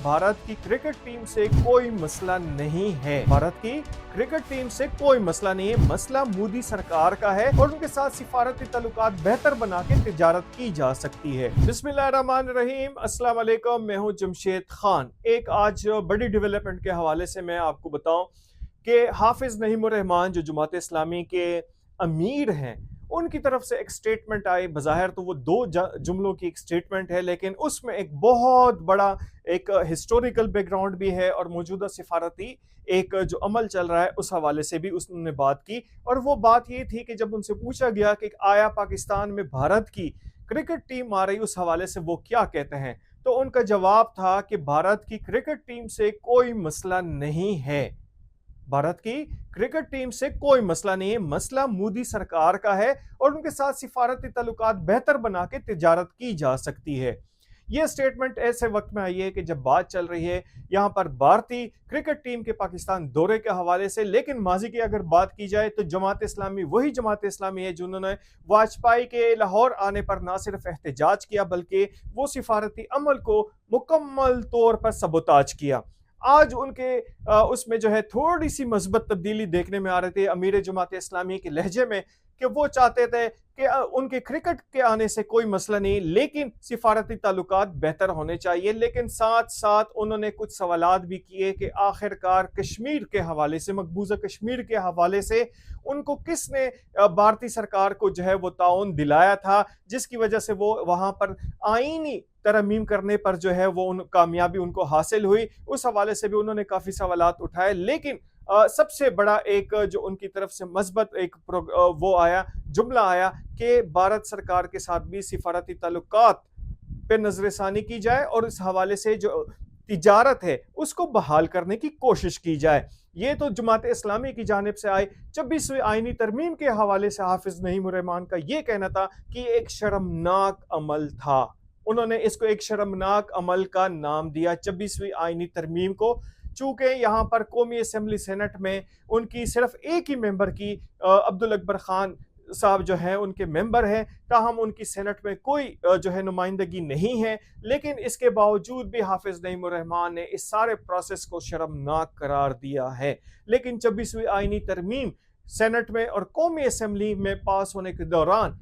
भारत की cricket team से कोई मसला नहीं है। भारत की क्रिकेट टीम से कोई मसला नहीं है, मसला मोदी सरकार का है और उनके साथ सिफारती ताल्लुकात बेहतर बना के तिजारत की जा सकती है। बिस्मिल्लाहिर्रहमानिर्रहीम, अस्सलाम वालेकुम, मैं हूं जमशेद खान। एक आज बड़ी डेवलपमेंट के हवाले से मैं आपको बताऊं कि हाफिज नईमुर रहमान जो जमात इस्लामी के अमीर हैं, उनकी तरफ से एक स्टेटमेंट आई। बज़ाहिर तो वो दो जुमलों की एक स्टेटमेंट है, लेकिन उसमें एक बहुत बड़ा एक हिस्टोरिकल बैकग्राउंड भी है और मौजूदा सिफारती एक जो अमल चल रहा है उस हवाले से भी उसने बात की। और वो बात ये थी कि जब उनसे पूछा गया कि आया पाकिस्तान में भारत की क्रिकेट टीम आ रही, उस हवाले से वो क्या कहते हैं, तो उनका जवाब था कि भारत की क्रिकेट टीम से कोई मसला नहीं है। भारत की क्रिकेट टीम से कोई मसला नहीं है, मसला मोदी सरकार का है और उनके साथ सिफारती ताल्लुकात बेहतर बना के तिजारत की जा सकती है। यह स्टेटमेंट ऐसे वक्त में आई है कि जब बात चल रही है यहाँ पर भारतीय क्रिकेट टीम के पाकिस्तान दौरे के हवाले से। लेकिन माजी की अगर बात की जाए तो जमात इस्लामी वही जमात इस्लामी है जिन्होंने वाजपेयी के लाहौर आने पर ना सिर्फ एहतजाज किया बल्कि वो सिफारती अमल को मुकम्मल तौर पर सबोताज किया। आज उनके उसमें जो है थोड़ी सी मस्बत तब्दीली देखने में आ रही थी अमीर जमात इस्लामी के लहजे में, कि वो चाहते थे कि उनके क्रिकेट के आने से कोई मसला नहीं, लेकिन सिफारती ताल्लुकात बेहतर होने चाहिए। लेकिन साथ साथ उन्होंने कुछ सवालात भी किए कि आखिरकार कश्मीर के हवाले से, मकबूजा कश्मीर के हवाले से उनको किसने भारतीय सरकार को जो है वो ताउन दिलाया था, जिसकी वजह से वो वहां पर आईनी तरमीम करने पर जो है वो कामयाबी उनको हासिल हुई। उस हवाले से भी उन्होंने काफी सवालात उठाए। लेकिन सबसे बड़ा एक जो उनकी तरफ से मस्बत एक वो आया, जुमला आया कि भारत सरकार के साथ भी सिफारती ताल्लुकात पे नजरसानी की जाए और इस हवाले से जो तिजारत है उसको बहाल करने की कोशिश की जाए। ये तो जमात इस्लामी की जानिब से आए। 26वीं आईनी तरमीम के हवाले से हाफिज नईमुर रहमान का ये कहना था कि एक शर्मनाक अमल था। उन्होंने इसको एक शर्मनाक अमल का नाम दिया 26वीं आईनी तरमीम को। चूंकि यहाँ पर कौमी असेंबली सेनेट में उनकी सिर्फ एक ही मेंबर की अब्दुल अकबर खान साहब जो हैं उनके मेंबर हैं, ताहम उनकी सेनेट में कोई जो है नुमाइंदगी नहीं है। लेकिन इसके बावजूद भी हाफिज नईमुर रहमान ने इस सारे प्रोसेस को शर्मनाक करार दिया है। लेकिन 26वीं आईनी तरमीम सेनेट में और कौमी असेंबली में पास होने के दौरान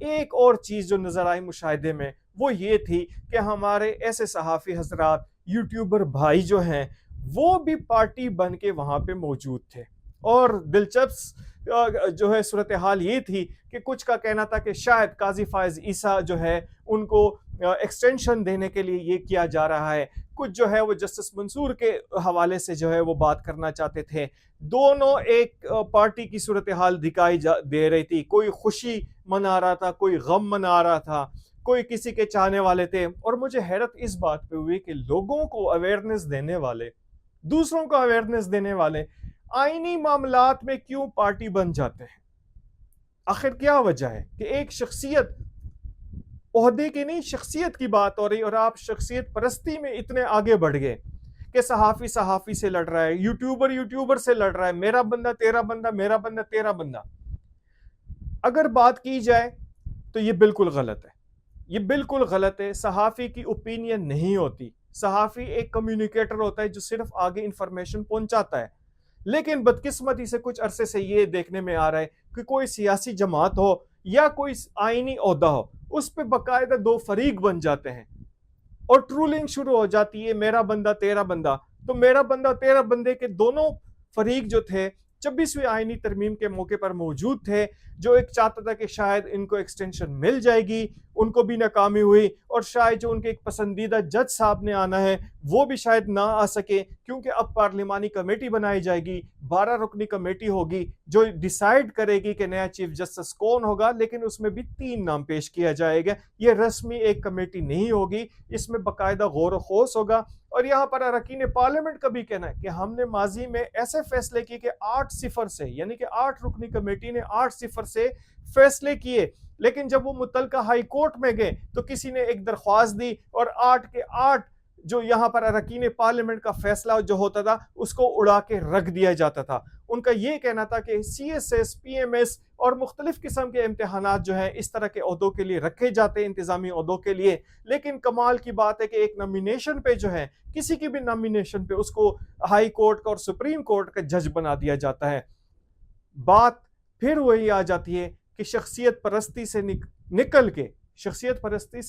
एक और चीज जो नजर आई मुशाहिदे में, वो ये थी कि हमारे ऐसे सहाफ़ी हजरात, यूट्यूबर भाई जो हैं, वो भी पार्टी बन के वहां पे मौजूद थे। और दिलचस्प जो है सूरत हाल ये थी कि कुछ का कहना था कि शायद काजी फायज ईसा जो है उनको एक्सटेंशन देने के लिए ये किया जा रहा है। कुछ जो है वो जस्टिस मंसूर के हवाले से जो है वो बात करना चाहते थे। दोनों एक पार्टी की सूरत हाल दिखाई दे रही थी। कोई खुशी मना रहा था, कोई गम मना रहा था, कोई किसी के चाहने वाले थे। और मुझे हैरत इस बात पे हुई कि लोगों को अवेयरनेस देने वाले, दूसरों को अवेयरनेस देने वाले आईनी मामलात में क्यों पार्टी बन जाते हैं? आखिर क्या वजह है कि एक शख्सियत, ओहदे की नहीं शख्सियत की बात हो रही और आप शख्सियत परस्ती में इतने आगे बढ़ गए कि सहाफी से लड़ रहा है, यूट्यूबर से लड़ रहा है, मेरा बंदा तेरा बंदा, मेरा बंदा तेरा बंदा। अगर बात की जाए तो ये बिल्कुल गलत है, ये बिल्कुल गलत है। सहाफी की ओपिनियन नहीं होती। सहाफी एक कम्युनिकेटर होता है जो सिर्फ आगे इंफॉर्मेशन पहुंचाता है। लेकिन बदकिस्मती से कुछ अरसे से ये देखने में आ रहा है कि कोई सियासी जमात हो या कोई आईनी ओहदा हो, उस पर बाकायदा दो फरीक बन जाते हैं और ट्रोलिंग शुरू हो जाती है, मेरा बंदा तेरा बंदा। तो मेरा बंदा तेरा बंदे के दोनों फरीक जो थे 26वीं आईनी तरमीम के मौके पर मौजूद थे। जो एक चाहता था कि शायद इनको एक्सटेंशन मिल जाएगी, उनको भी नाकामी हुई। और शायद जो उनके एक पसंदीदा जज साहब ने आना है वो भी शायद ना आ सके, क्योंकि अब पार्लिमानी कमेटी बनाई जाएगी, 12 रुकनी कमेटी होगी जो डिसाइड करेगी कि नया चीफ जस्टिस कौन होगा। लेकिन उसमें भी 3 नाम पेश किया जाएगा। ये रस्मी एक कमेटी नहीं होगी, इसमें बाकायदा गौर खोस होगा। और यहाँ पर अरकान पार्लियामेंट का भी कहना है कि हमने माजी में ऐसे फैसले किए कि 8-0 से, यानी कि 8 रुकनी कमेटी ने 8-0 से फैसले किए। लेकिन जब वो मुतलका हाई कोर्ट में गए तो किसी ने एक दरख्वास्त दी और 8 के 8 जो यहाँ पर अरकान पार्लियामेंट का फैसला जो होता था उसको उड़ा के रख दिया जाता था। ان کا یہ کہنا تھا کہ CSS PMS اور مختلف قسم کے امتحانات جو ہیں اس طرح کے عہدوں کے لیے رکھے جاتے ہیں، انتظامی عہدوں کے لیے، لیکن کمال کی بات ہے کہ ایک نامینیشن پہ جو ہے، کسی کی بھی نامینیشن پہ اس کو ہائی کورٹ کا اور سپریم کورٹ کا جج بنا دیا جاتا ہے۔ بات پھر وہی آ جاتی ہے کہ شخصیت پرستی سے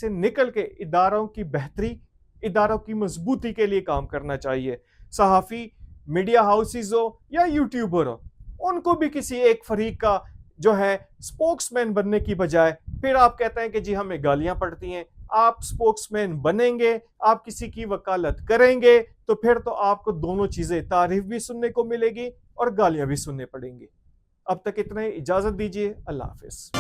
نکل کے اداروں کی بہتری، اداروں کی مضبوطی کے لیے کام کرنا چاہیے۔ صحافی، میڈیا ہاؤسز ہو یا یوٹیوبر ہو، ان کو بھی کسی ایک فریق کا جو ہے سپوکس مین بننے کی بجائے پھر آپ کہتے ہیں کہ جی ہمیں گالیاں پڑتی ہیں، آپ سپوکس مین بنیں گے، آپ کسی کی وکالت کریں گے تو پھر تو آپ کو دونوں چیزیں، تعریف بھی سننے کو ملے گی اور گالیاں بھی سننے پڑیں گی۔ اب تک اتنا ہی، اجازت دیجیے، اللہ حافظ۔